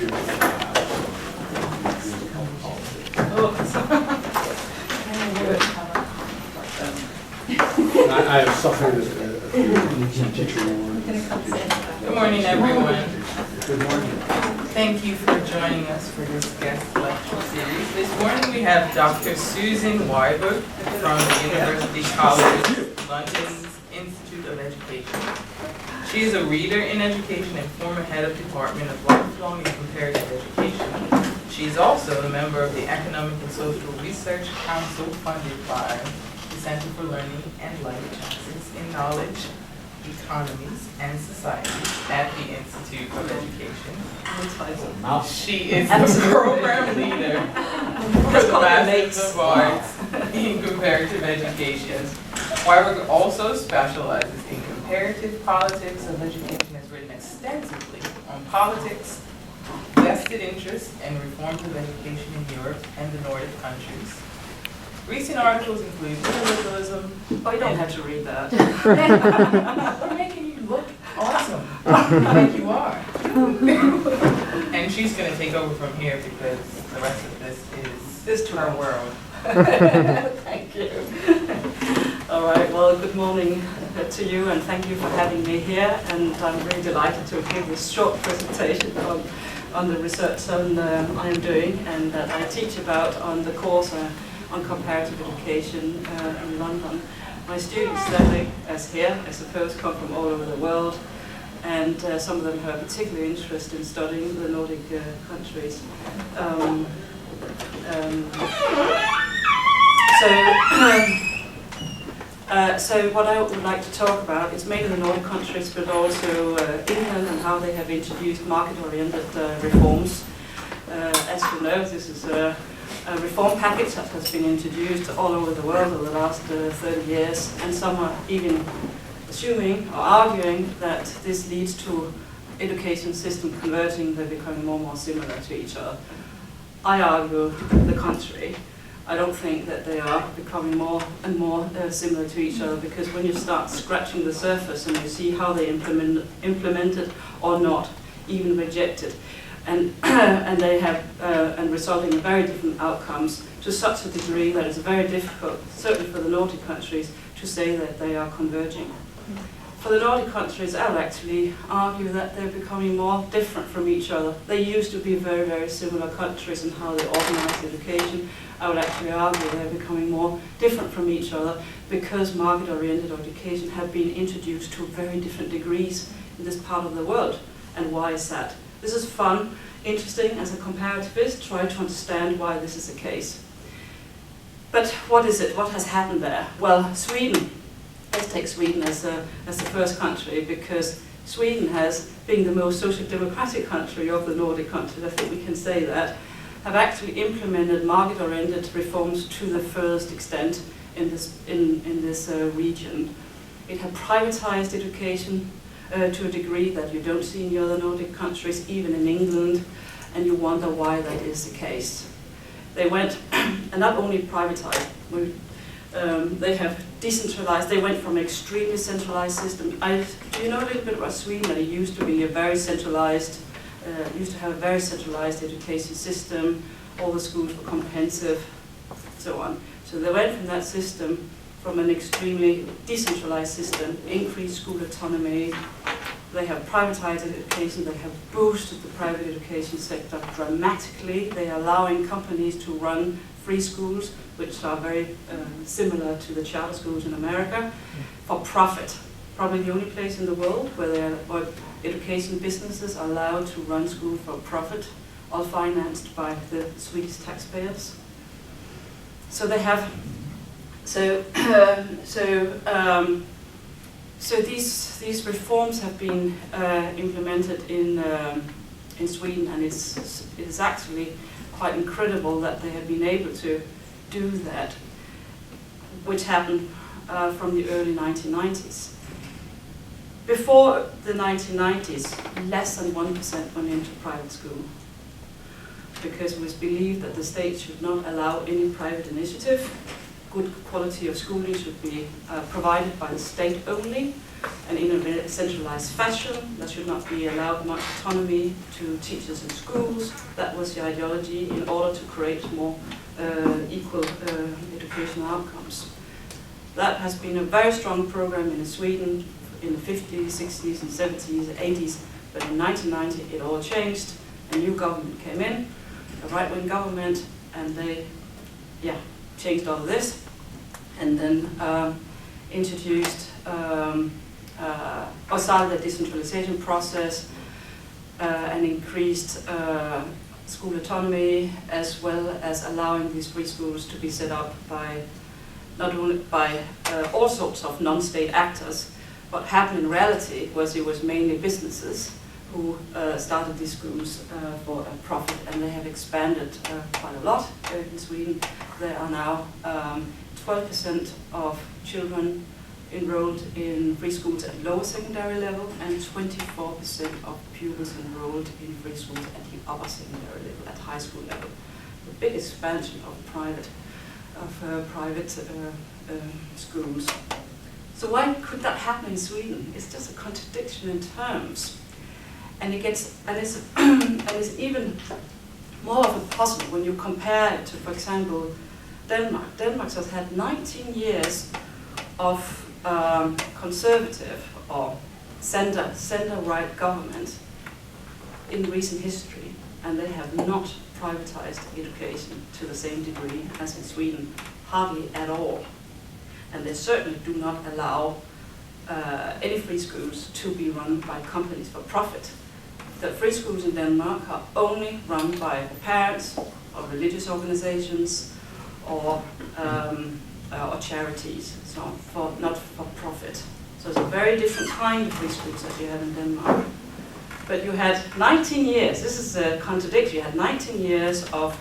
I have suffered a teacher. Good morning, everyone. Good morning. Thank you for joining us for this guest lecture series. This morning we have Dr. Susanne Wiborg from the University College London's Institute of Education. She is a reader in education and former head of Department of Lifelong and Comparative Education. She is also a member of the Economic and Social Research Council funded by the Center for Learning and Life Chances in Knowledge, Economies, and Societies at the Institute of Education. She is the program leader for the Masters of Arts in Comparative Education. Wiborg also specializes in comparative politics of education, has written extensively on politics, vested interest, and reforms of education in Europe and the Nordic countries. Recent articles include neoliberalism. Oh, you don't have to read that. We're making you look awesome. I think you are. And she's going to take over from here because the rest of this is her world. Thank you. All right, well, good morning to you, and thank you for having me here. And I'm really delighted to give this short presentation on the research I am doing and that I teach about on the course on comparative education in London. My students, as here, I suppose, come from all over the world, and some of them have a particular interest in studying the Nordic countries. So what I would like to talk about is mainly the Nordic countries, but also England and how they have introduced market-oriented reforms. As you know, this is a reform package that has been introduced all over the world over the last 30 years, and some are even assuming or arguing that this leads to education system converging, they're becoming more and more similar to each other. I argue the contrary. I don't think that they are becoming more and more similar to each other, because when you start scratching the surface and you see how they implemented or not, even rejected, and they have and resulting in very different outcomes to such a degree that it's very difficult, certainly for the Nordic countries, to say that they are converging. For the Nordic countries, I would actually argue that they're becoming more different from each other. They used to be very, very similar countries in how they organize education. I would actually argue they're becoming more different from each other because market-oriented education have been introduced to very different degrees in this part of the world. And why is that? This is fun, interesting as a comparativist, try to understand why this is the case. But what is it? What has happened there? Well, Sweden. Let's take Sweden as the first country, because Sweden has, being the most social democratic country of the Nordic countries, I think we can say that, have actually implemented market-oriented reforms to the furthest extent in this region. It had privatized education to a degree that you don't see in the other Nordic countries, even in England, and you wonder why that is the case. They went, and not only privatized, they have decentralized. They went from an extremely centralized system. Do you know a little bit about Sweden? That it used to be a very centralized, used to have a very centralized education system. All the schools were comprehensive, so on. So they went from that system, from an extremely decentralized system, increased school autonomy. They have privatized education. They have boosted the private education sector dramatically. They are allowing companies to run free schools, which are very similar to the charter schools in America, for profit. Probably the only place in the world where education businesses are allowed to run schools for profit, all financed by the Swedish taxpayers. So they have, so these reforms have been implemented in Sweden, and it is actually quite incredible that they have been able to do that, which happened from the early 1990s. Before the 1990s, less than 1% went into private school, because it was believed that the state should not allow any private initiative. Good quality of schooling should be provided by the state only. and in a centralized fashion. There should not be allowed much autonomy to teachers in schools. That was the ideology in order to create more equal educational outcomes. That has been a very strong program in Sweden in the 50s, 60s, and 70s, 80s, but in 1990 it all changed. A new government came in, a right-wing government, and they changed all of this, and then introduced or started the decentralization process and increased school autonomy, as well as allowing these free schools to be set up by not only by all sorts of non-state actors. What happened in reality was it was mainly businesses who started these schools for a profit, and they have expanded quite a lot in Sweden. There are now 12% of children enrolled in free schools at lower secondary level, and 24% of pupils enrolled in free schools at the upper secondary level, at high school level. The big expansion of private schools. So why could that happen in Sweden? It's just a contradiction in terms, and it's even more of a puzzle when you compare it to, for example, Denmark. Denmark has had 19 years of conservative or center-right government in recent history, and they have not privatized education to the same degree as in Sweden, hardly at all. And they certainly do not allow any free schools to be run by companies for profit. The free schools in Denmark are only run by parents or religious organizations or charities, so not for profit. So it's a very different kind of free schools that you have in Denmark. But you had 19 years, this is a contradiction, you had 19 years of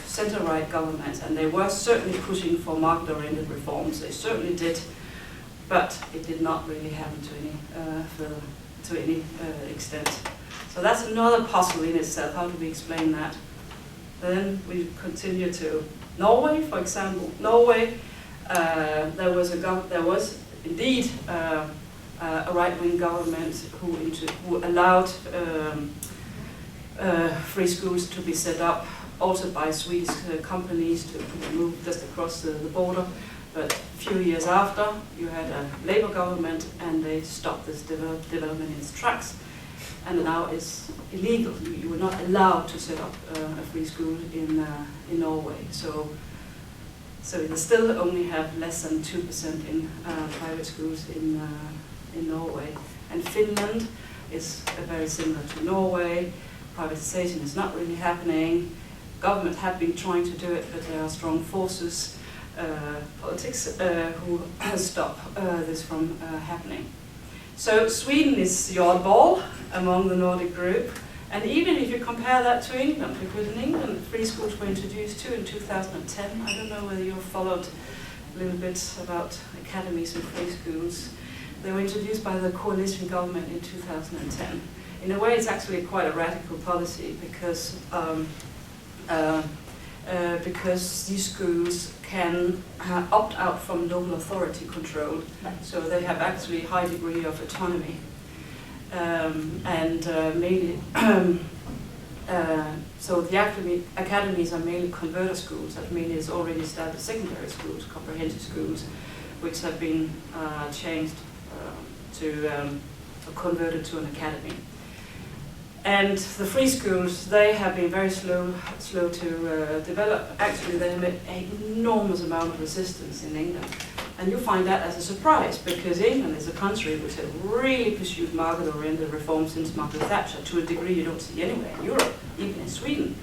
center-right governments, and they were certainly pushing for market-oriented reforms. They certainly did, but it did not really happen to any extent. So that's another puzzle in itself. How do we explain that? Then we continue to Norway, for example. Norway, there was indeed a right-wing government who allowed free schools to be set up, also by Swedish companies to move just across the border. But a few years after, you had a Labour government, and they stopped this development in its tracks. And now it's illegal. You were not allowed to set up a free school in Norway. So they still only have less than 2% in private schools in Norway. And Finland is very similar to Norway. Privatization is not really happening. Government have been trying to do it, but there are strong forces, politics, who stop this from happening. So Sweden is the oddball among the Nordic group. And even if you compare that to England, because in England free schools were introduced too in 2010. I don't know whether you've followed a little bit about academies and free schools. They were introduced by the coalition government in 2010. In a way, it's actually quite a radical policy because these schools can opt out from local authority control, so they have actually a high degree of autonomy. So the academies are mainly converter schools, that means it's already established secondary schools, comprehensive schools, which have been changed converted to an academy. And the free schools, they have been very slow to develop. Actually, they met an enormous amount of resistance in England. And you find that as a surprise, because England is a country which has really pursued market-oriented reforms since Margaret Thatcher, to a degree you don't see anywhere in Europe, even in Sweden.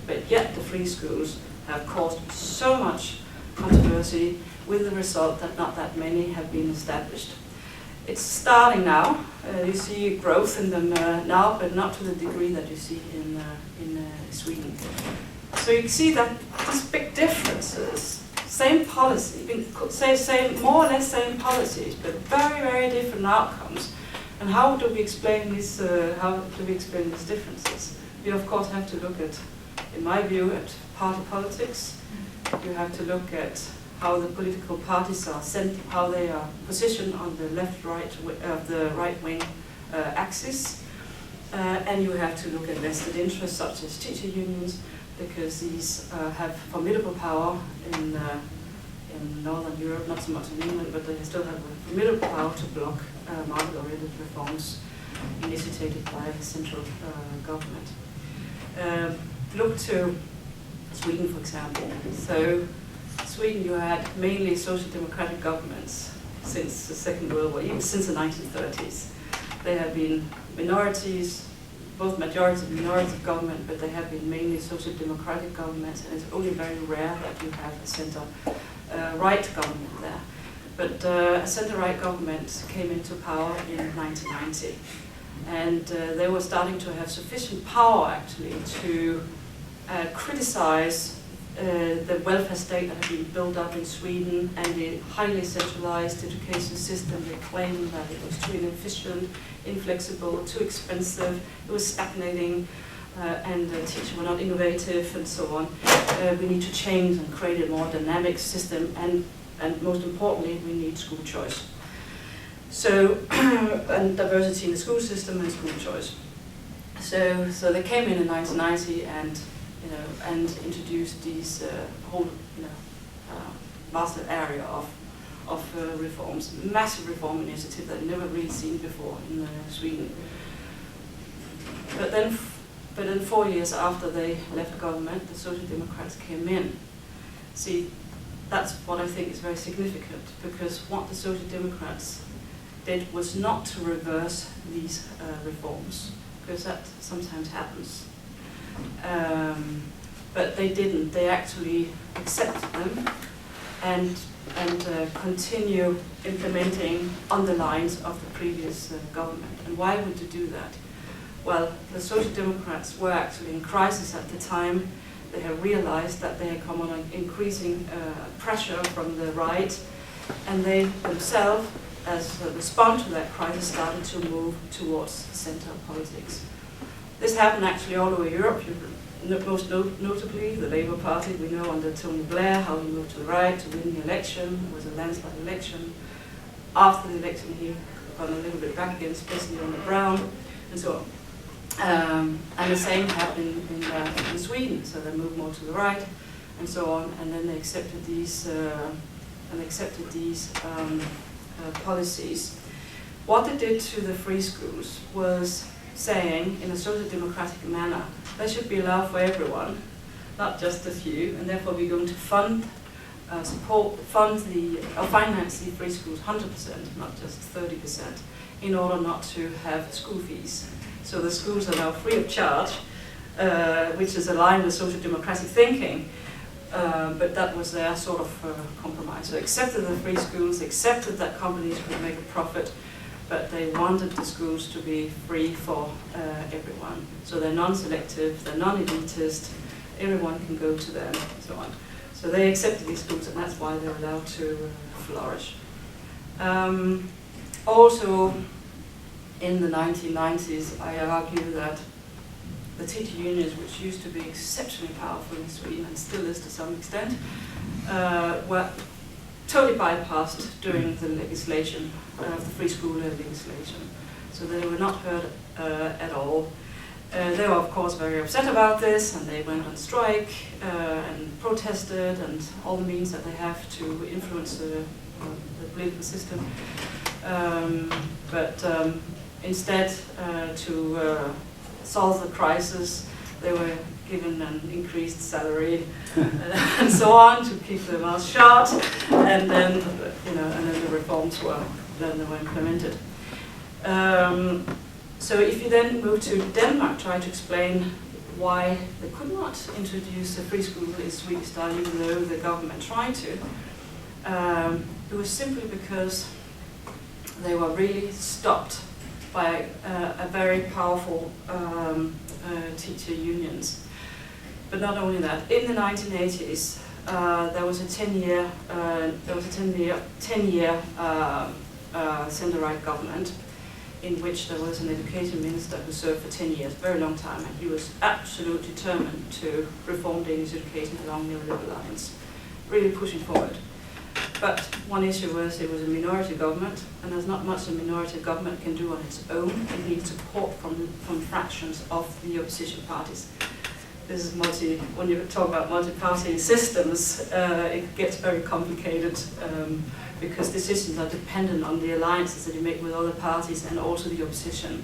But yet the free schools have caused so much controversy, with the result that not that many have been established. It's starting now. You see growth in them now, but not to the degree that you see in Sweden. So you can see that these big differences, same policy, you could say more or less same policies, but very, very different outcomes. And how do we explain these? How do we explain these differences? We of course have to look at, in my view, at party politics. You have to look at how the political parties are how they are positioned on the right wing axis. And you have to look at vested interests such as teacher unions, because these have formidable power in Northern Europe, not so much in England, but they still have a formidable power to block market-oriented reforms initiated by central government. Look to Sweden, for example. So Sweden, you had mainly social democratic governments since the Second World War, even since the 1930s. They have been minorities, both majority and minority government, but they have been mainly social democratic governments, and it's only very rare that you have a center-right government there. But a center-right government came into power in 1990, and they were starting to have sufficient power actually to criticize the welfare state that had been built up in Sweden and the highly centralized education system. They claimed that it was too inefficient, inflexible, too expensive, it was stagnating, and the teachers were not innovative, and so on. We need to change and create a more dynamic system, and most importantly, we need school choice. So, and diversity in the school system and school choice. So they came in 1990 and introduced these whole vast area of reforms, massive reform initiative that I'd never really seen before in Sweden. But then 4 years after they left government, the Social Democrats came in. See, that's what I think is very significant, because what the Social Democrats did was not to reverse these reforms, because that sometimes happens. But they didn't. They actually accepted them and continue implementing on the lines of the previous government. And why would they do that? Well, the Social Democrats were actually in crisis at the time. They had realized that they had come on an increasing pressure from the right, and they themselves, as a response to that crisis, started to move towards center politics. This happened actually all over Europe. Most notably, the Labour Party, we know under Tony Blair how he moved to the right to win the election. It was a landslide election. After the election, he got a little bit back again, especially on the Brown, and so on. And the same happened in Sweden, so they moved more to the right, and so on. And then they accepted these policies. What they did to the free schools was saying, in a social democratic manner, they should be allowed for everyone, not just a few, and therefore we're going to finance the free schools 100%, not just 30%, in order not to have school fees. So the schools are now free of charge, which is aligned with social democratic thinking, but that was their sort of compromise. So accepted the free schools, accepted that companies could make a profit, but they wanted the schools to be free for everyone. So they're non-selective, they're non-elitist, everyone can go to them, and so on. So they accepted these schools, and that's why they're allowed to flourish. Also, in the 1990s, I argue that the teacher unions, which used to be exceptionally powerful in Sweden and still is to some extent, were totally bypassed during the legislation, the free school legislation. So they were not heard at all. They were, of course, very upset about this, and they went on strike and protested, and all the means that they have to influence the political system. But instead, to solve the crisis, they were given an increased salary and so on to keep their mouth shut, and then the reforms were implemented. So if you then move to Denmark, try to explain why they could not introduce a free school in Swedish style, even though the government tried to, it was simply because they were really stopped by a very powerful teacher unions. But not only that, in the 1980s, there was a 10-year center-right government, in which there was an education minister who served for 10 years, very long time, and he was absolutely determined to reform Danish education along neoliberal lines, really pushing forward. But one issue was it was a minority government, and there's not much a minority government can do on its own. It needs support from fractions of the opposition parties. This is when you talk about multi-party systems, it gets very complicated because decisions are dependent on the alliances that you make with other parties and also the opposition,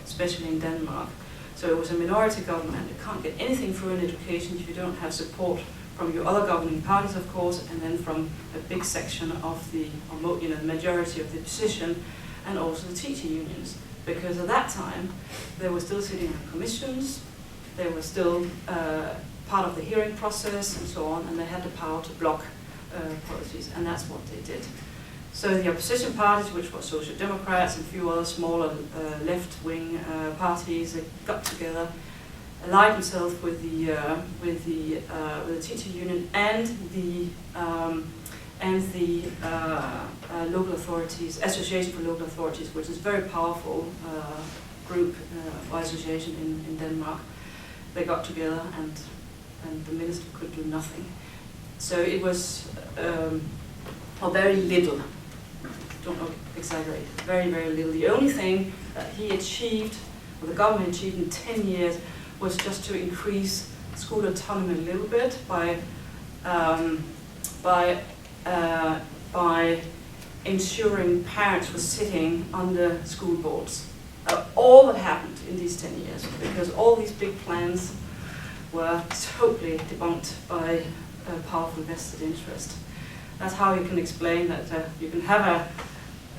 especially in Denmark. So it was a minority government. You can't get anything through in education if you don't have support from your other governing parties, of course, and then from a big section of the majority of the opposition, and also the teacher unions. Because at that time, they were still sitting on commissions, they were still part of the hearing process and so on, and they had the power to block policies, and that's what they did. So the opposition parties, which were Social Democrats and a few other smaller left-wing parties, they got together, allied themselves with the teacher union and the local authorities, Association for Local Authorities, which is a very powerful group or association in Denmark. They got together and the minister could do nothing. So it was very little. Don't exaggerate. Very, very little. The only thing that he achieved, or the government achieved in 10 years, was just to increase school autonomy a little bit by ensuring parents were sitting on the school boards. All that happened in these 10 years, because all these big plans were totally debunked by a powerful vested interest. That's how you can explain that you can have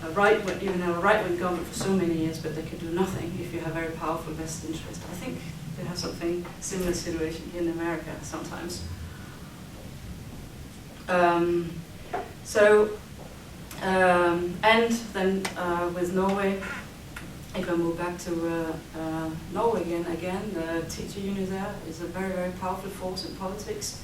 a right-wing government for so many years, but they can do nothing if you have very powerful vested interest. I think they have something similar situation here in America sometimes. And then with Norway, if I move back to Norway again, the teacher union there is a very, very powerful force in politics.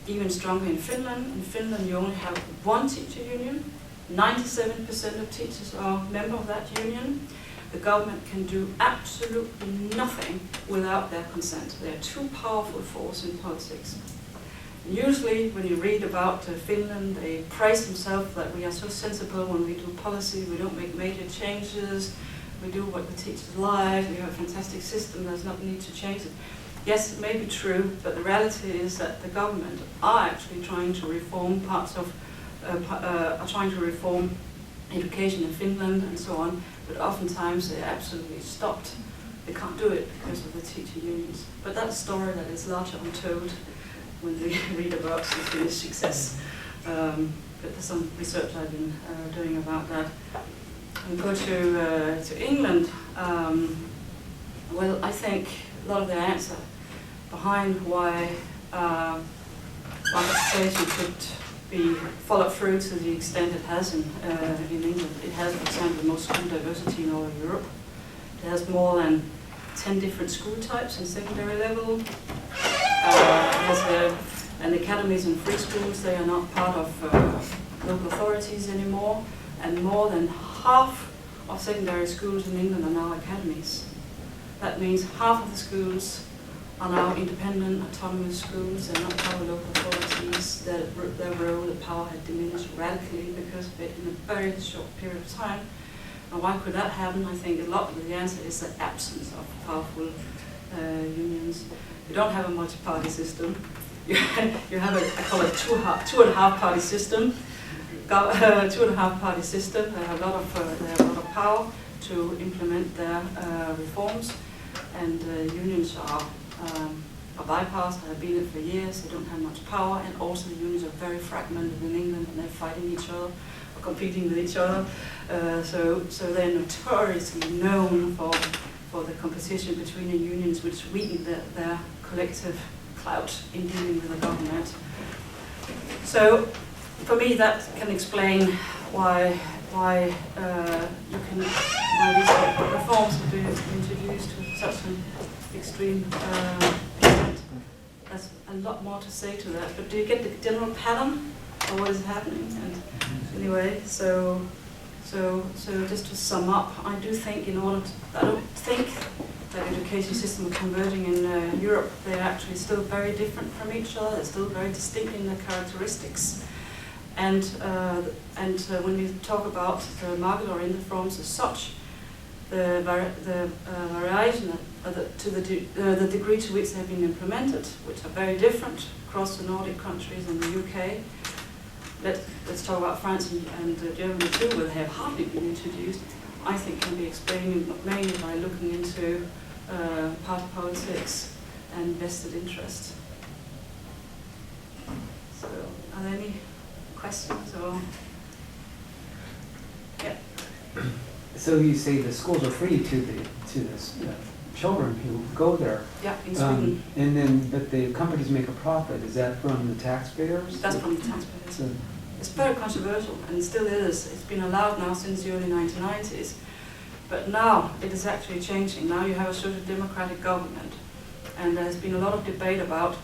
Even stronger in Finland. In Finland, you only have one teacher union. 97% of teachers are members of that union. The government can do absolutely nothing without their consent. They are too powerful force in politics. Usually, when you read about Finland, they praise themselves that we are so sensible when we do policy, we don't make major changes, we do what the teachers like, we have a fantastic system, there's no need to change it. Yes, it may be true, but the reality is that the government are actually trying to reform are trying to reform education in Finland and so on, but oftentimes they're absolutely stopped. They can't do it because of the teacher unions. But that's a story that is largely untold when they read about the Finnish success. But there's some research I've been doing about that. And go to England. Well, I think a lot of the answer behind why legislation could be followed through to the extent it has in England. It has, for example, the most school diversity in all of Europe. It has more than 10 different school types in secondary level. It has and academies and free schools, they are not part of local authorities anymore. And more than half of secondary schools in England are now academies. That means half of the schools are now independent, autonomous schools. They're not part of local authorities. Their role, the power had diminished radically because of it in a very short period of time. And why could that happen? I think a lot of the answer is the absence of powerful unions. You don't have a multi-party system. You have I call it two and a half party system. Two-and-a-half-party system. They have a lot of power to implement their reforms, and unions are bypassed. They have been it for years. They don't have much power, and also the unions are very fragmented in England, and they're fighting each other or competing with each other. So they're notoriously known for the competition between the unions, which weaken their collective clout in dealing with the government. So, for me, that can explain why these reforms have been introduced to such an extreme extent. There's a lot more to say to that, but do you get the general pattern of what is happening? And anyway, so just to sum up, I don't think that education system converging in Europe, they're actually still very different from each other. They're still very distinct in their characteristics. And when we talk about the market-oriented reforms as such, the variation, the degree to which they have been implemented, which are very different across the Nordic countries and the UK. Let's talk about France and Germany too, where they have hardly been introduced. I think can be explained mainly by looking into party politics and vested interest. So, are there any questions or? Yeah. So you say the schools are free to the children who go there. Yeah, in Sweden. And then, but the companies make a profit. Is that from the taxpayers? That's from the taxpayers. So, it's very controversial, and it still is. It's been allowed now since the early 1990s. But now it is actually changing. Now you have a social democratic government, and there's been a lot of debate about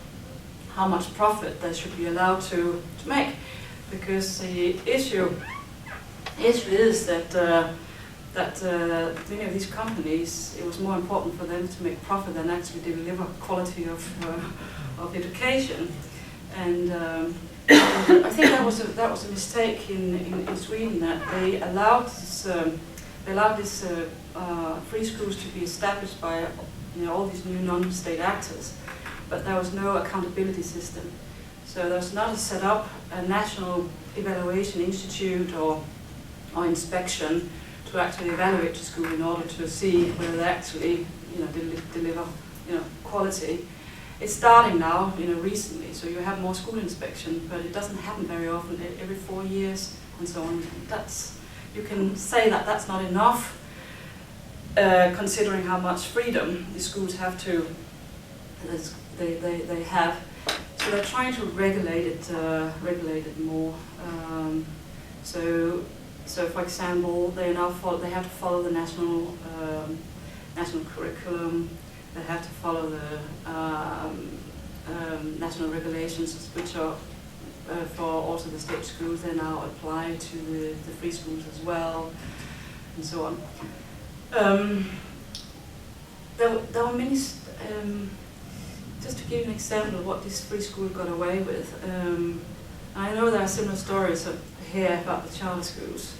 how much profit they should be allowed to make, because the issue is that many of these companies, it was more important for them to make profit than actually deliver quality of education, and I think that was a mistake in Sweden, that they allowed this free schools to be established by all these new non-state actors, but there was no accountability system. So there's not set up a national evaluation institute or inspection to actually evaluate the school in order to see whether they actually deliver quality. It's starting now, recently. So you have more school inspection, but it doesn't happen very often. Every 4 years and so on. You can say that that's not enough, considering how much freedom the schools have to. They have. So they're trying to regulate it more. So for example, they have to follow the national curriculum. They have to follow the national regulations, which are for also the state schools. They now apply to the free schools as well, and so on. There were many. Just to give you an example of what this free school got away with, I know there are similar stories here about the charter schools.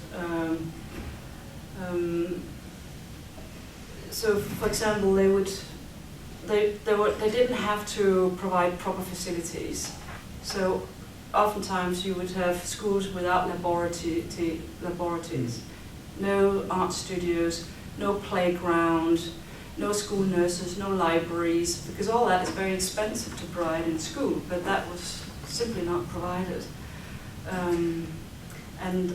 So, for example, they didn't have to provide proper facilities. So, oftentimes you would have schools without laboratories, no art studios, no playground, no school nurses, no libraries, because all that is very expensive to provide in school, but that was simply not provided. And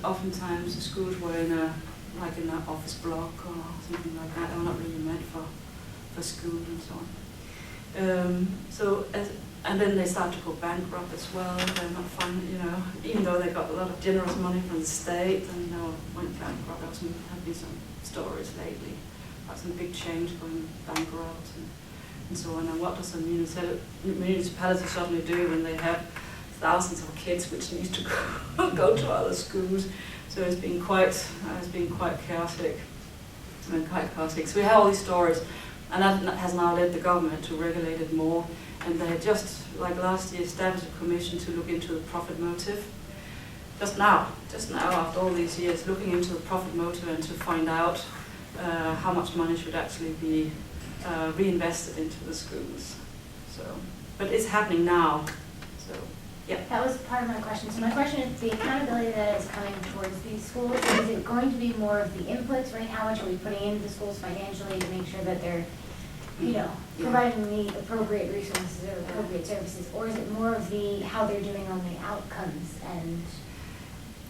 oftentimes the schools were in an office block or something like that. They were not really meant for school and so on. And then they start to go bankrupt as well. They're not fun, even though they got a lot of generous money from the state, and went bankrupt. There have been some stories lately about some big chains going bankrupt and so on. And what does a municipality suddenly do when they have thousands of kids which need to go to other schools? So it's been quite chaotic. So we have all these stories, and that has now led the government to regulate it more. And they just, like last year, established a commission to look into the profit motive. Just now, after all these years, looking into the profit motive and to find out how much money should actually be reinvested into the schools. So, but it's happening now. So, yeah. That was part of my question. So my question is, the accountability that is coming towards these schools, is it going to be more of the inputs, right? How much are we putting into the schools financially to make sure that they're, providing the appropriate resources or appropriate services, or is it more of the how they're doing on the outcomes and?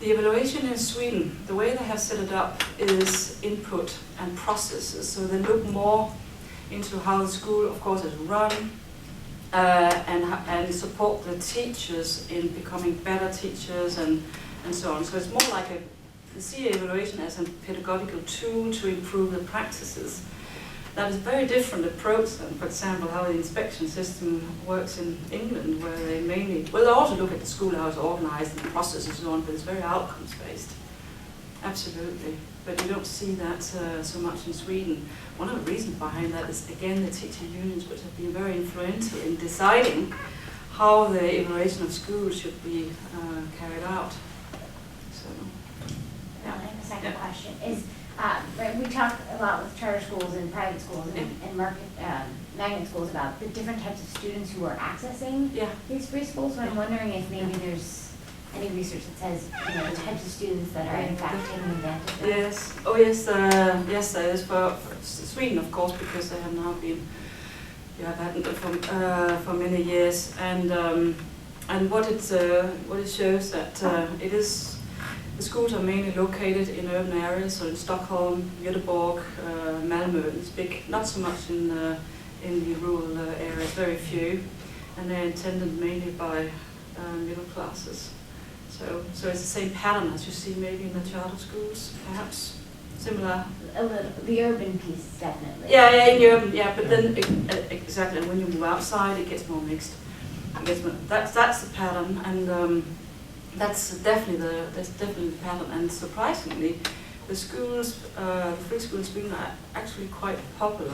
The evaluation in Sweden, the way they have set it up is input and processes. So they look more into how the school, of course, is run, and support the teachers in becoming better teachers and so on. So it's more like they see evaluation as a pedagogical tool to improve the practices. That is a very different approach than, for example, how the inspection system works in England, where they they also look at the school, how it's organized and the process and so on, but it's very outcomes based. Absolutely. But you don't see that so much in Sweden. One of the reasons behind that is, again, the teacher unions, which have been very influential in deciding how the evaluation of schools should be carried out. now, I have a second Yeah. question, is, right, we talk a lot with charter schools and private schools and magnet schools about the different types of students who are accessing Yeah. these free schools, so I'm wondering if maybe there's any research that says, the types of students that are in fact taking advantage of it. Yes. Oh, yes. Yes, there is for Sweden, of course, because they have now been, had it for many years, and what it shows that it is. The schools are mainly located in urban areas, so in Stockholm, Göteborg, Malmö. It's big, not so much in the rural areas, very few, and they're intended mainly by middle classes. So it's the same pattern as you see maybe in the charter schools, perhaps similar. A little, the urban piece, definitely. Yeah, in urban, yeah, but then exactly when you move outside, it gets more mixed. That's the pattern, and. That's definitely the pattern, and surprisingly, the schools, the free schools in Sweden are actually quite popular.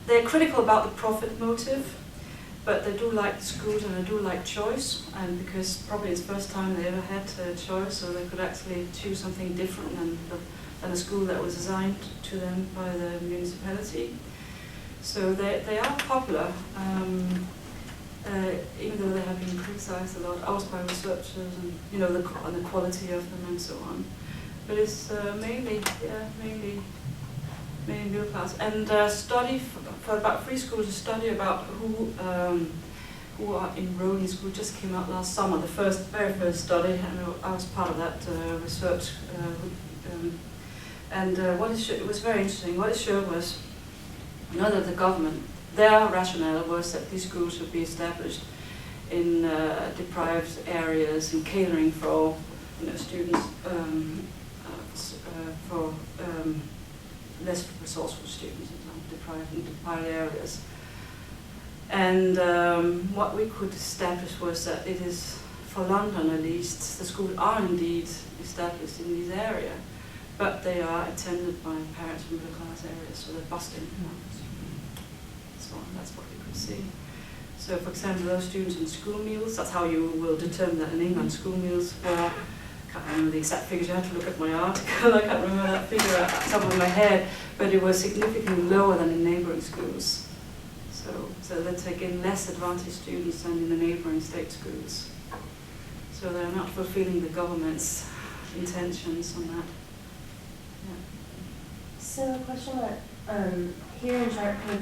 They're critical about the profit motive, but they do like the schools and they do like choice, and because probably it's the first time they ever had choice, so they could actually choose something different than a school that was assigned to them by the municipality. So they are popular. Even though they have been criticized a lot, also by researchers, and on the quality of them and so on. But it's mainly middle class. And study for about free schools, a study about who are enrolled in school just came out last summer. The very first study, and I was part of that research. It was very interesting. What it showed was, that the government. Their rationale was that these schools should be established in deprived areas and catering for students for less resourceful students in deprived areas. And what we could establish was that it is, for London at least, the schools are indeed established in these areas, but they are attended by parents from middle class areas, so they're busting. That's what we could see. So, for example, those students in school meals, that's how you will determine that in England school meals were, I can't remember the exact figures, I had to look at my article, I can't remember that figure at the top of my head, but it was significantly lower than in neighbouring schools. So they take in less advantaged students than in the neighbouring state schools. So they're not fulfilling the government's intentions on that. Yeah. So a question about here in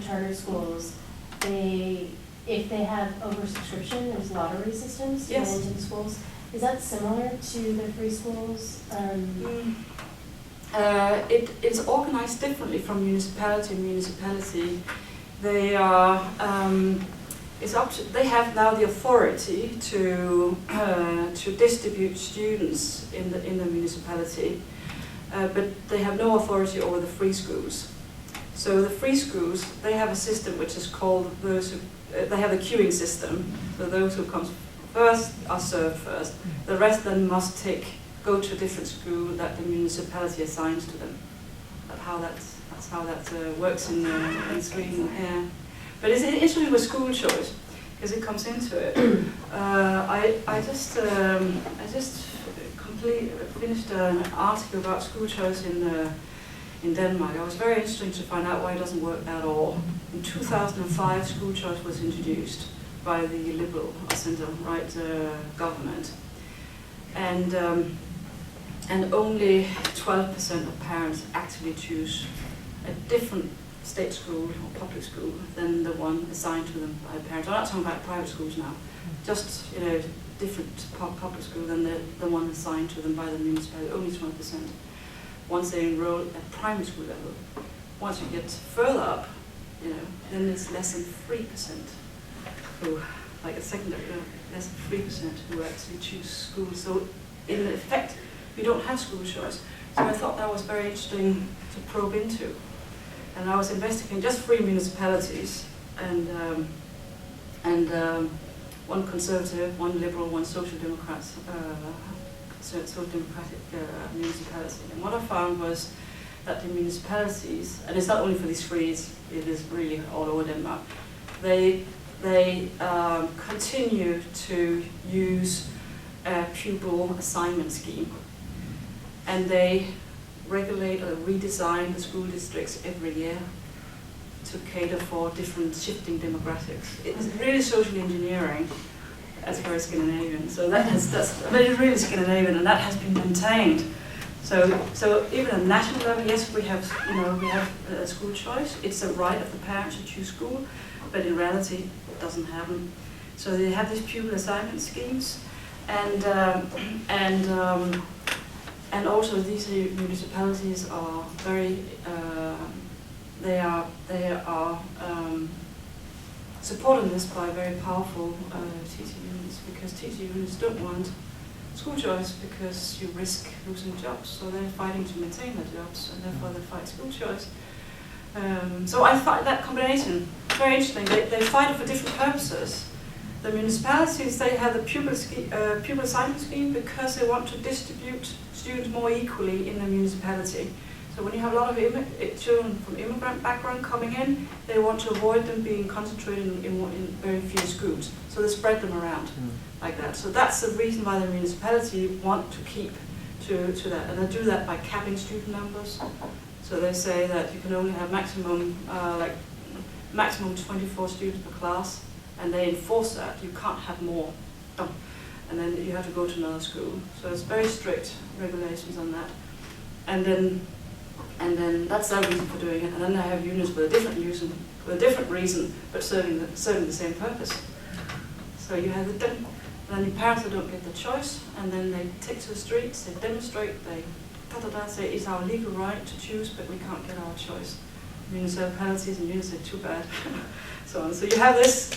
charter schools, if they have oversubscription, there's lottery systems to get Yes. into the schools. Is that similar to the free schools? It is organized differently from municipality to municipality. They are. They have now the authority to distribute students in the municipality, but they have no authority over the free schools. So the free schools, they have a system which is called they have a queuing system. So those who come first are served first. The rest then must go to a different school that the municipality assigns to them. That's how that works in Sweden. Yeah. But it's interesting with school choice because it comes into it. I just finished an article about school choice in Denmark. It was very interesting to find out why it doesn't work at all. In 2005, school choice was introduced by the Liberal centre-right government, and only 12% of parents actually choose a different state school or public school than the one assigned to them by parents. I'm not talking about private schools now, just different public school than the one assigned to them by the municipality. Only 12%. Once they enroll at primary school level. Once you get further up, then it's less than 3% who, like at secondary, less than 3% who actually choose school. So in effect, we don't have school choice. So I thought that was very interesting to probe into. And I was investigating just 3 municipalities, and one conservative, one liberal, one social democrat. Social democratic municipality. And what I found was that the municipalities, and it's not only for these 3, it is really all over Denmark, they continue to use a pupil assignment scheme. and they regulate or redesign the school districts every year to cater for different shifting demographics. It's really social engineering. That's very Scandinavian. So but it's really Scandinavian, and that has been maintained. So even at national level, yes, we have school choice. It's a right of the parents to choose school, but in reality, it doesn't happen. So they have these pupil assignment schemes, and also these municipalities are very they are supporting this by very powerful teacher unions, because teacher unions don't want school choice because you risk losing jobs. So they're fighting to maintain their jobs, and therefore they fight school choice. So I find that combination very interesting. They fight it for different purposes. The municipalities, they have the pupil assignment scheme because they want to distribute students more equally in the municipality. So when you have a lot of children from immigrant background coming in, they want to avoid them being concentrated in very few schools. So they spread them around like that. So that's the reason why the municipality want to keep to that. And they do that by capping student numbers. So they say that you can only have maximum 24 students per class, and they enforce that. You can't have more. And then you have to go to another school. So it's very strict regulations on that. And then that's their reason for doing it. And then they have unions with a different reason, but serving the same purpose. So you have then the parents that don't get the choice, and then they take to the streets, they demonstrate, they say it's our legal right to choose, but we can't get our choice. Municipalities and unions say too bad. So you have this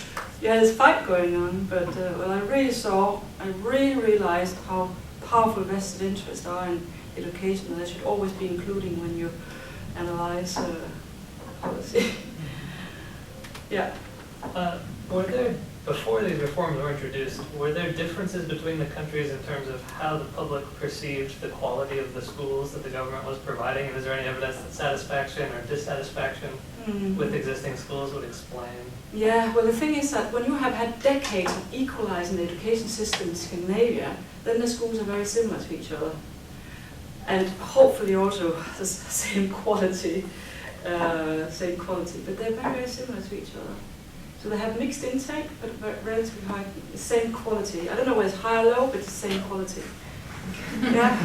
fight going on. But what I really realized how powerful vested interests are in education, and they should always be including when you analyze policy. Yeah. Were there, before these reforms were introduced, were there differences between the countries in terms of how the public perceived the quality of the schools that the government was providing? And is there any evidence that satisfaction or dissatisfaction with existing schools would explain? Yeah, well the thing is that when you have had decades of equalizing the education system in Scandinavia, then the schools are very similar to each other. And hopefully also the same quality, but they're very, very similar to each other. So they have mixed intake, but relatively high, the same quality. I don't know whether it's high or low, but it's the same quality. Yeah,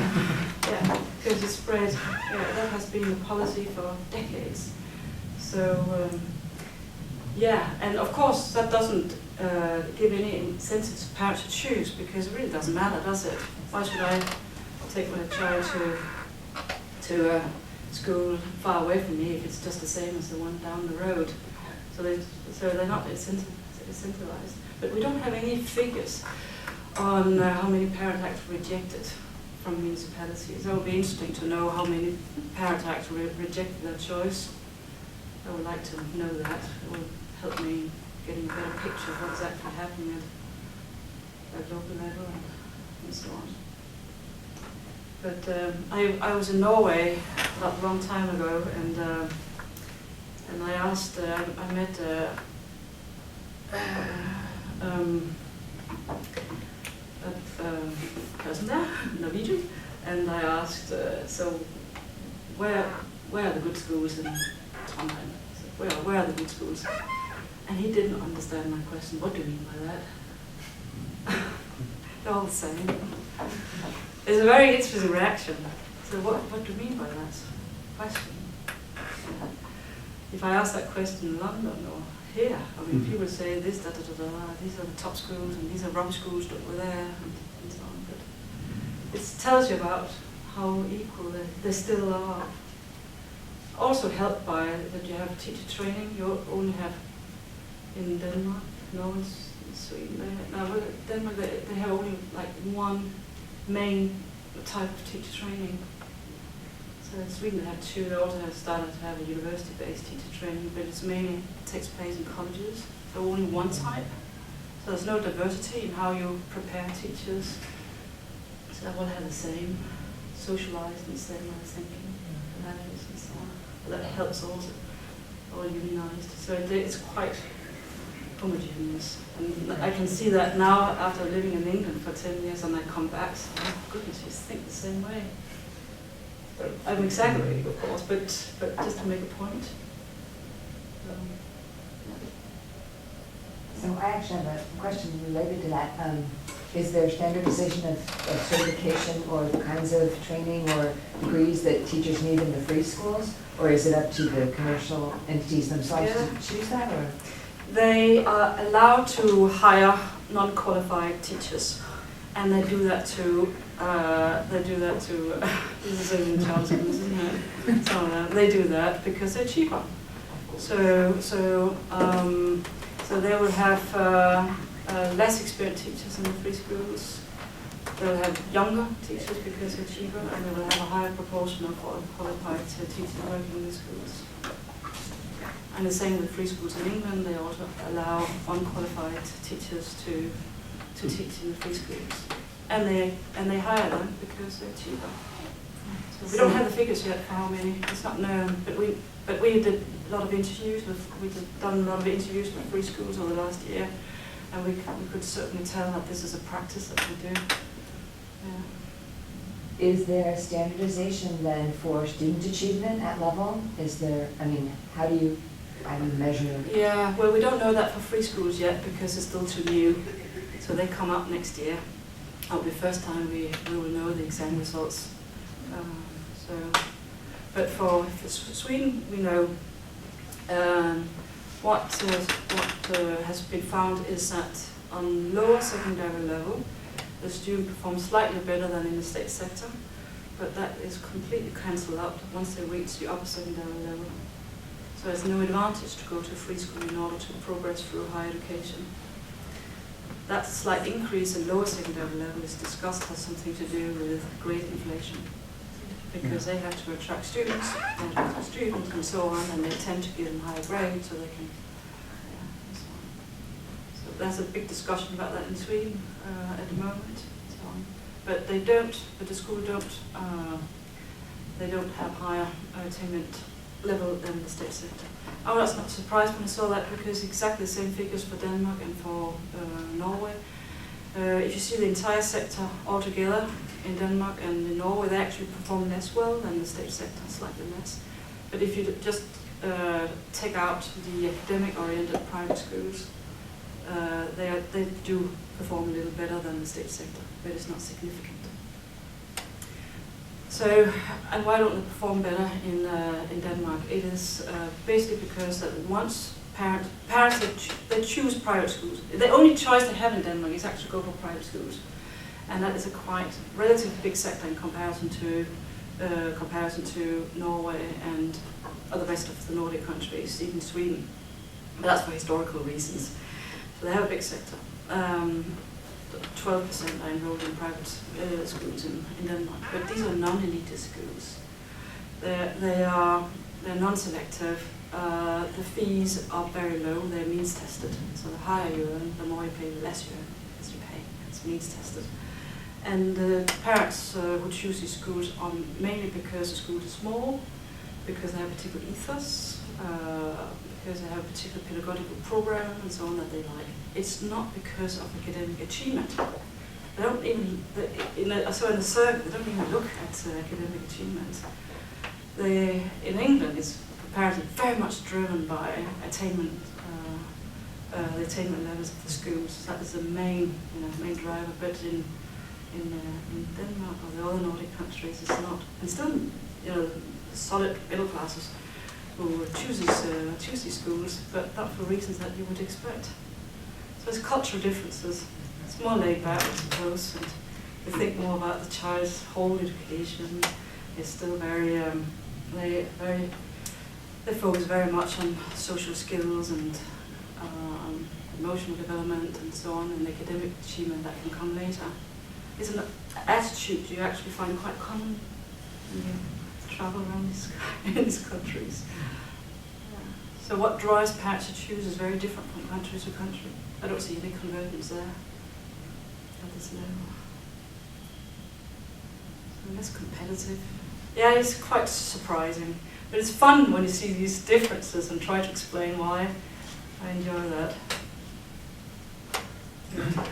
because it's spread. Yeah, that has been the policy for decades. So yeah, and of course that doesn't give any incentive to parents to choose, because it really doesn't matter, does it? Why should I take my child to a school far away from me if it's just the same as the one down the road? So they're not incentivized. But we don't have any figures on how many parents actually rejected from municipalities. It would be interesting to know how many parents actually rejected their choice. I would like to know that. It would help me getting a better picture of what's actually happening at local level and so on. But I was in Norway not a long time ago, and I asked, I met a person there, Norwegian, and I asked, so where are the good schools in Trondheim? I said, where are the good schools? And he didn't understand my question. What do you mean by that? They're all the same. It's a very interesting reaction. So what do you mean by that question? If I ask that question in London or here, I mean, people say this, these are the top schools, and these are rubbish schools that were there, and so on. But it tells you about how equal they still are. Also helped by that you have teacher training. You only have in Denmark, Norway, Sweden. Denmark, they have only like one main type of teacher training. So in Sweden they have two. They also have started to have a university-based teacher training, but it's mainly takes place in colleges. So only one type. So there's no diversity in how you prepare teachers. So they all have the same socialized and the same way of thinking, values and so on. But that helps also all unionized. So it's quite homogeneous. And I can see that now after living in England for 10 years, and I come back, so, oh goodness, you think the same way. I'm exaggerating, of course, but just to make a point. So I actually have a question related to that. Is there standardization of certification or the kinds of training or degrees that teachers need in the free schools? Or is it up to the commercial entities themselves to choose that? Or? They are allowed to hire non-qualified teachers, and they do that to. This is in child schools, isn't it? So they do that because they're cheaper. So they will have less experienced teachers in the free schools. They'll have younger teachers because they're cheaper, and they will have a higher proportion of qualified teachers working in the schools. And the same with free schools in England. They also allow unqualified teachers to teach in the free schools, and they hire them because they're cheaper. So we don't have the figures yet for how many. It's not known, but we did a lot of interviews with free schools over the last year, and we could certainly tell that this is a practice that we do. Yeah. Is there standardization then for student achievement at level? Is there, I mean, how do you measure? Yeah, well, we don't know that for free schools yet because it's still too new. So they come up next year. That'll be the first time we will know the exam results. But for Sweden, we know what has been found is that on lower secondary level, the student performs slightly better than in the state sector, but that is completely cancelled out once they reach the upper secondary level. So there's no advantage to go to free school in order to progress through higher education. That slight increase in lower secondary level is discussed has something to do with grade inflation, because they have to attract students, and so on, and they tend to give them higher grades so they can, and so on. So there's a big discussion about that in Sweden at the moment, and so on. But they don't, but the school they don't have higher attainment level than the state sector. I was not surprised when I saw that, because exactly the same figures for Denmark and for Norway. If you see the entire sector altogether in Denmark and in Norway, they actually perform less well than the state sector, slightly less. But if you just take out the academic-oriented private schools, they do perform a little better than the state sector, but it's not significant. So, and why don't they perform better in Denmark? It is basically because that once parents they choose private schools. The only choice they have in Denmark is actually go for private schools, and that is a quite relatively big sector in comparison to Norway and the rest of the Nordic countries, even Sweden. But that's for historical reasons. So they have a big sector. 12% are enrolled in private schools in Denmark, but these are non-elitist schools. They're non-selective. The fees are very low. They're means tested. So the higher you earn, the more you pay, the less you pay. It's means tested. And the parents who choose these schools are mainly because the school is small, because they have a particular ethos, because they have a particular pedagogical program and so on that they like. It's not because of academic achievement. They don't even, in the survey, they don't even look at academic achievement. In England, it's comparatively very much driven by attainment, the attainment levels of the schools. That is the main driver. But in Denmark or the other Nordic countries, it's not. And still, solid middle classes who choose these schools, but not for reasons that you would expect. So there's cultural differences. It's more laid back, I suppose, and we think more about the child's whole education. It's still very, they focus very much on social skills and emotional development and so on, and academic achievement that can come later. It's an attitude you actually find quite common when you travel around these countries. So what drives parents to choose is very different from country to country. I don't see any convergence there at this level. So less competitive. Yeah, it's quite surprising. But it's fun when you see these differences and try to explain why. I enjoy that.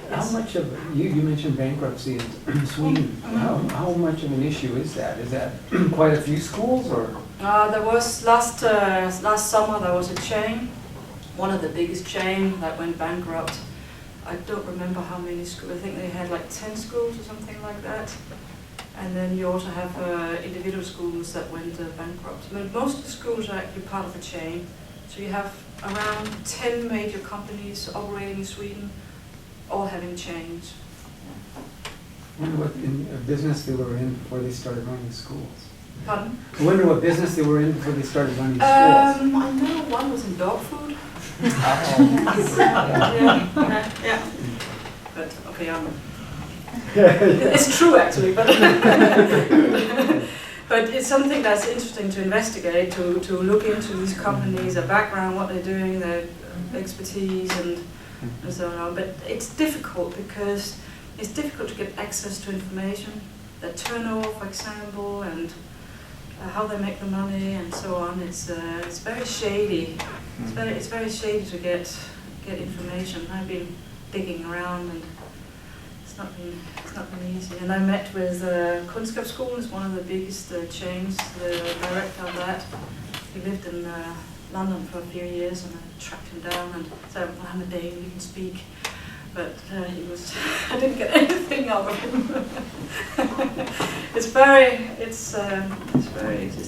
Yes. How much of, you mentioned bankruptcy in Sweden. How much of an issue is that? Is that quite a few schools or? There was last summer there was a chain, one of the biggest chain that went bankrupt. I don't remember how many schools. I think they had like 10 schools or something like that. And then you also have individual schools that went bankrupt. But most of the schools are actually part of a chain. So you have around 10 major companies operating in Sweden, all having chains. I wonder what business they were in before they started running schools. Pardon? I wonder what business they were in before they started running schools. I know one was in dog food. Yeah. But okay, it's true actually, but but it's something that's interesting to investigate, to look into these companies, their background, what they're doing, their expertise, and so on. But it's difficult because it's difficult to get access to information, their turnover, for example, and how they make the money, and so on. It's very shady. It's very shady to get information. I've been digging around, and it's not been easy. And I met with Kundskapsskolen, is one of the biggest chains. The director of that, he lived in London for a few years, and I tracked him down and said, "Well, I'm a Dane, you can speak." But I didn't get anything out of him. It's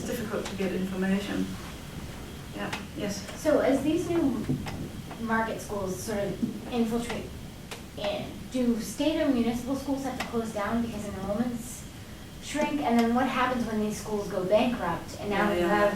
difficult to get information. Yeah. Yes. So as these new market schools sort of infiltrate in, do state or municipal schools have to close down because enrollments shrink? And then what happens when these schools go bankrupt and now you have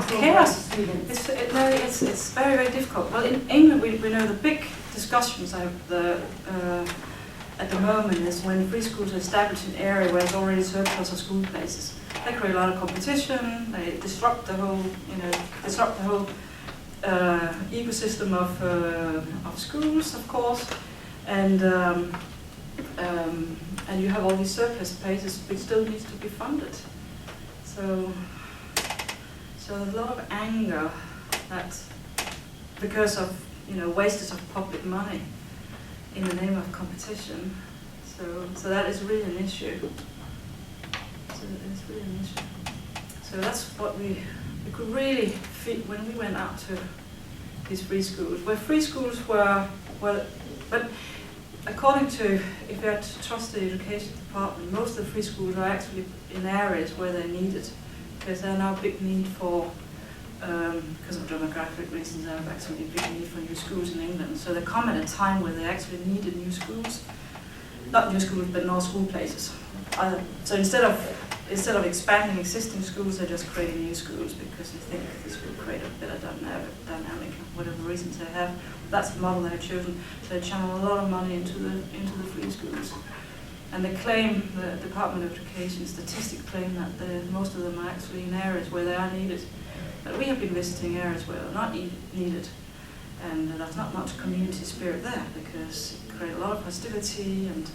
chaos. students? It's very, very difficult. Well, in England, we know the big discussions at the moment is when free schools are established in an area where there's already surplus of school places. They create a lot of competition. They disrupt the whole, ecosystem of schools, of course, and you have all these surplus places which still needs to be funded. So there's a lot of anger that because of wastage of public money in the name of competition. So that is really an issue. So that's what we could really feel when we went out to these free schools. Where free schools were, but according to, if you had to trust the education department, most of the free schools are actually in areas where they're needed, because there are now big need for, because of demographic reasons, there are actually big need for new schools in England. So they come at a time where they actually needed new schools, not new schools, but no school places. So instead of expanding existing schools, they're just creating new schools because they think this will create a better dynamic, whatever reasons they have. That's the model they've chosen. So they channel a lot of money into the free schools. And they claim, the Department of Education statistics claim that most of them are actually in areas where they are needed. But we have been visiting areas where they're not needed. And there's not much community spirit there because it creates a lot of hostility and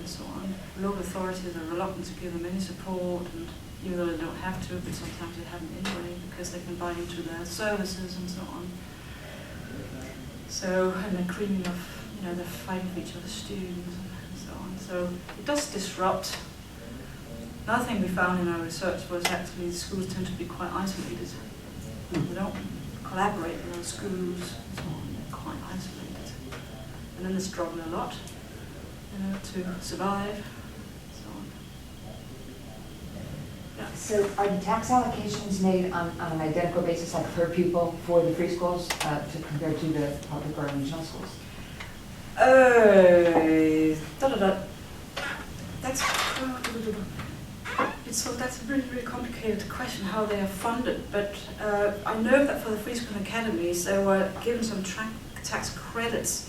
so on. Local authorities are reluctant to give them any support, and even though they don't have to, but sometimes they haven't anyway because they can buy into their services and so on. So, and they're creaming of, they're fighting for each other's students and so on. So it does disrupt. Another thing we found in our research was actually schools tend to be quite isolated. They don't collaborate with other schools and so on. They're quite isolated. And then they struggle a lot. To survive, so on. Yeah. So are the tax allocations made on an identical basis, like per pupil, for the free schools compared to the public or regional schools? That's a really, really complicated question, how they are funded. But I know that for the free school academies, they were given some tax credits.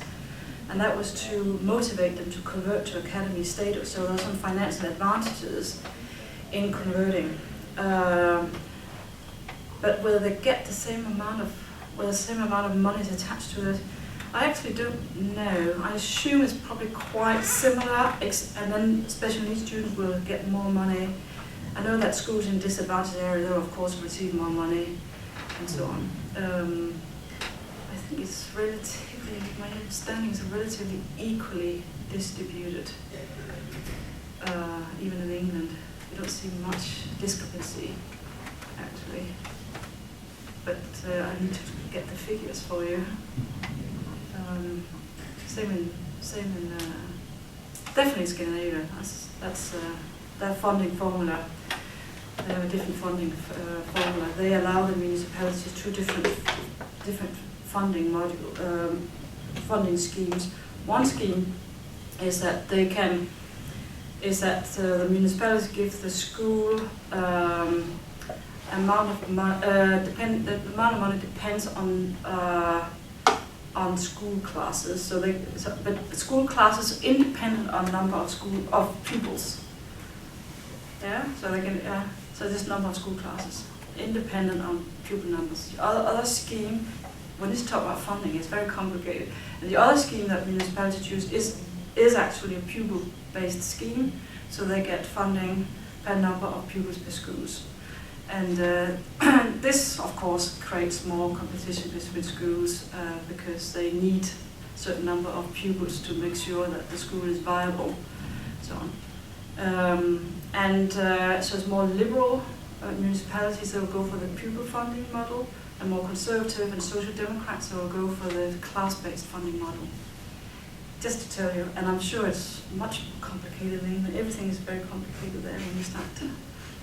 And that was to motivate them to convert to academy status. So there are some financial advantages in converting. But whether they get the same amount of money is attached to it, I actually don't know. I assume it's probably quite similar, and then special needs students will get more money. I know that schools in disadvantaged areas will of course receive more money, and so on. I think it's relatively my understanding is relatively equally distributed. Even in England, you don't see much discrepancy, actually. But I need to get the figures for you. Same in definitely Scandinavia. That's their funding formula. They have a different funding formula. They allow the municipalities two different funding funding schemes. One scheme is that the municipalities give the school amount of money. The amount of money depends on school classes. But school classes independent on number of pupils. Yeah, so they can. So this number of school classes independent on pupil numbers. The other scheme, when it's talk about funding, is very complicated. And the other scheme that municipalities use is actually a pupil-based scheme. So they get funding per number of pupils per schools. And this, of course, creates more competition between schools because they need a certain number of pupils to make sure that the school is viable, so on. So it's more liberal municipalities that will go for the pupil funding model, and more conservative and social democrats that will go for the class-based funding model. Just to tell you, and I'm sure it's much more complicated in England. Everything is very complicated there when you start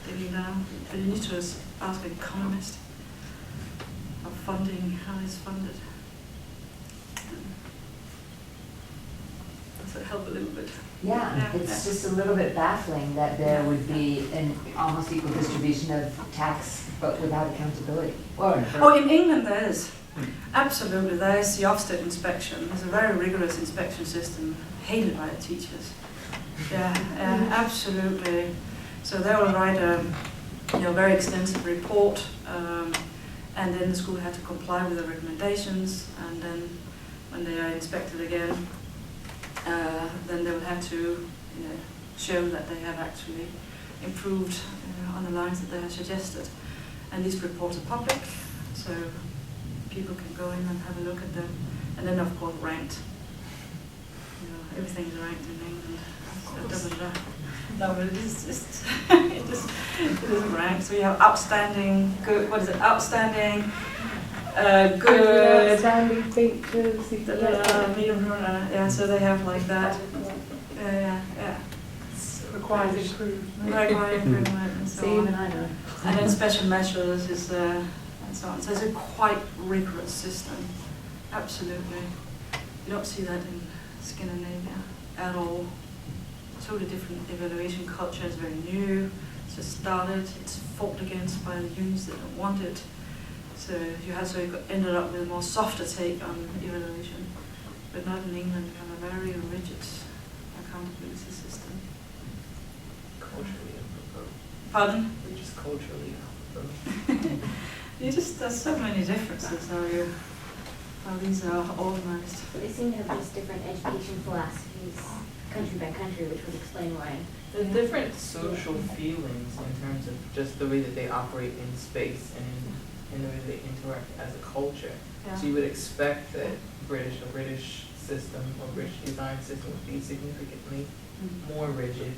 digging down. But you need to ask an economist of funding, how it's funded. Does that help a little bit? Yeah, it's just a little bit baffling that there would be an almost equal distribution of tax, but without accountability. Oh, in England there is. Absolutely, there is the Ofsted inspection. There's a very rigorous inspection system, hated by the teachers. Yeah, absolutely. So they will write a very extensive report, and then the school had to comply with the recommendations, and then when they are inspected again, then they will have to show that they have actually improved on the lines that they have suggested. And these reports are public, so people can go in and have a look at them. And then, of course, ranked. Everything is ranked in England. No, but it is ranked. So you have outstanding, good. What is it? Outstanding, good. Outstanding features. Medium. Yeah. So they have like that. Yeah. Requires improvement. Requires improvement and so See, on. even I know. And then special measures is and so on. So it's a quite rigorous system. Absolutely. You don't see that in Scandinavia at all. Totally different evaluation culture. Is very new. It's just started. It's fought against by the unions that don't want it. So you ended up with a more softer take on evaluation. But not in England. You have a very rigid accountability system. Culturally apropos. Pardon? We're just culturally apropos. There's so many differences how these are organized. They seem to have just different education philosophies, country by country, which would explain why. The different social feelings in terms of just the way that they operate in space and in the way they interact as a culture. Yeah. So you would expect that a British system or British design system would be significantly more rigid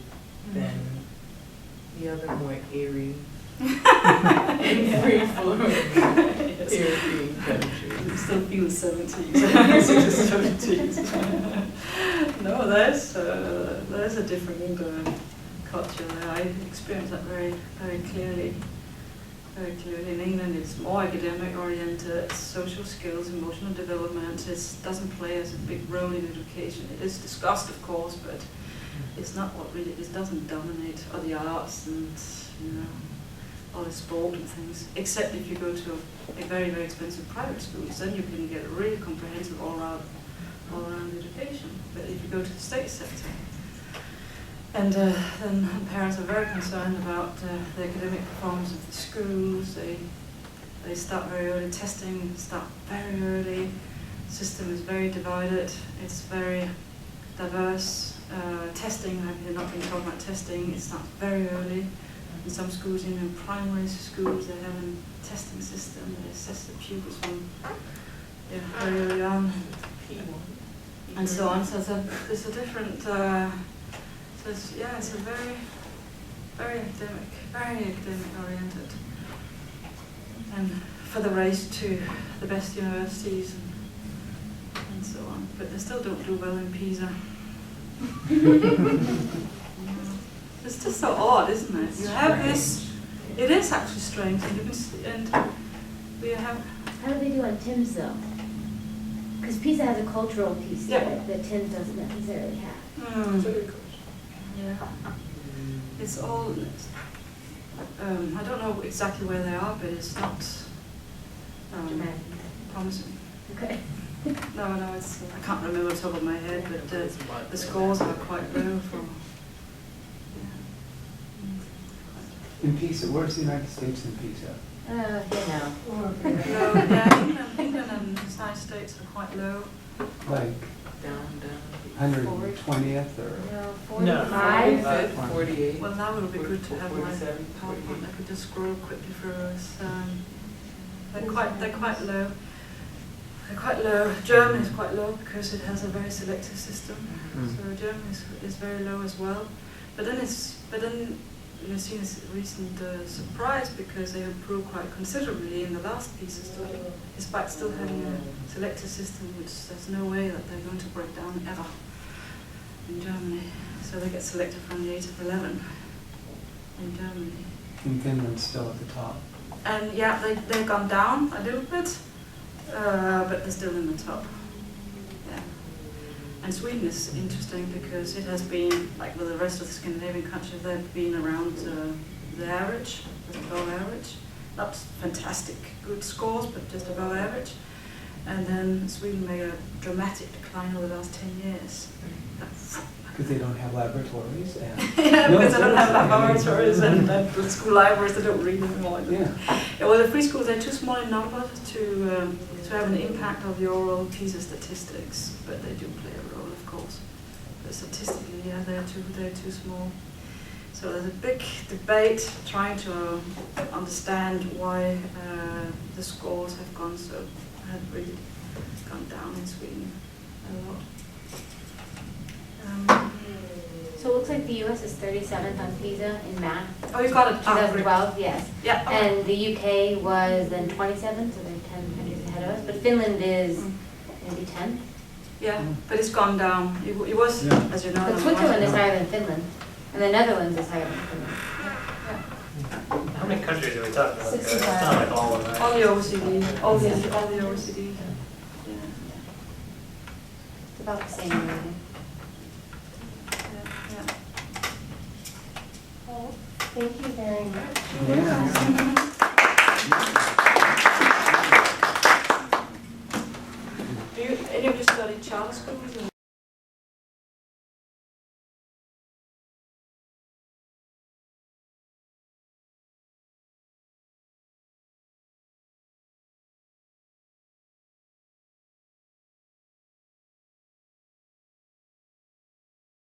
than the other more airy and free-flowing European countries. You still feel 70s. No, there's a different culture there. I experience that very, very clearly. Very clearly. In England, it's more academic oriented, social skills, emotional development. It doesn't play as a big role in education. It is discussed, of course, but it's not what really. It doesn't dominate all the arts and all the sport and things. Except if you go to a very, very expensive private school, then you can get a really comprehensive all-round education. But if you go to the state sector, and then parents are very concerned about the academic performance of the schools. They start very early. Testing start very early. System is very divided. It's very diverse. Testing, I've not been talking about testing. It starts very early. In some schools, even in primary schools, they have a testing system. They assess the pupils from very early on. and so on. So there's a different, so it's a very academic oriented. And for the race to the best universities and so on. But they still don't do well in Pisa. It's just so odd, isn't it? You have this, it is actually strange, and you can see, and we have. How do they do on Tim's though? Because Pisa has a cultural piece to Yeah. it that Tim doesn't necessarily have. Yeah. It's all, I don't know exactly where they are, but it's not Dramatic. promising. Okay. No, it's, I can't remember off the top of my head, but the scores are quite low for, In Pisa, where's the United States in Pisa? You know. low. Yeah, England and the United States are quite low. Like Down. 120th or? No, 45. 48. Well, now it would be good to have my 47, PowerPoint. I could just scroll quickly through us. They're quite low. They're quite low. German is quite low because it has a very selective system. So German is very low as well. But then you've seen a recent surprise because they improved quite considerably in the last Pisa study, despite still having a selective system, which there's no way that they're going to break down ever in Germany. So they get selected from the 8 of 11 in Germany. In Finland, still at the top. And yeah, they've gone down a little bit, but they're still in the top. Yeah. And Sweden is interesting because it has been, like with the rest of the Scandinavian countries, they've been around the average, just above average. Not fantastic good scores, but just above average. And then Sweden made a dramatic decline over the last 10 years. Because they don't have laboratories and. Yeah, No, because they don't have seriously, laboratories and the school libraries, they don't read anymore. Yeah. Yeah, well, the free schools, they're too small in number to have an impact of the overall Pisa statistics, but they do play a role, of course. But statistically, yeah, they're too small. So there's a big debate trying to understand why the scores have really gone down in Sweden a lot. So it looks like the US is 37th on Pisa in math. Oh, you got it. 2012, yes. Yeah. Okay. And the UK was then 27th, so they're 10 countries ahead of us. But Finland is maybe 10th. Yeah, but it's gone down. It was, Yeah. as you know. But Switzerland is higher than Finland, and the Netherlands is higher than Finland. How many countries are we talking about? 65. It's not like all of them. All the OECD, all the OECD. Yeah. It's about the same, really. Yeah. Thank you very much. Yeah.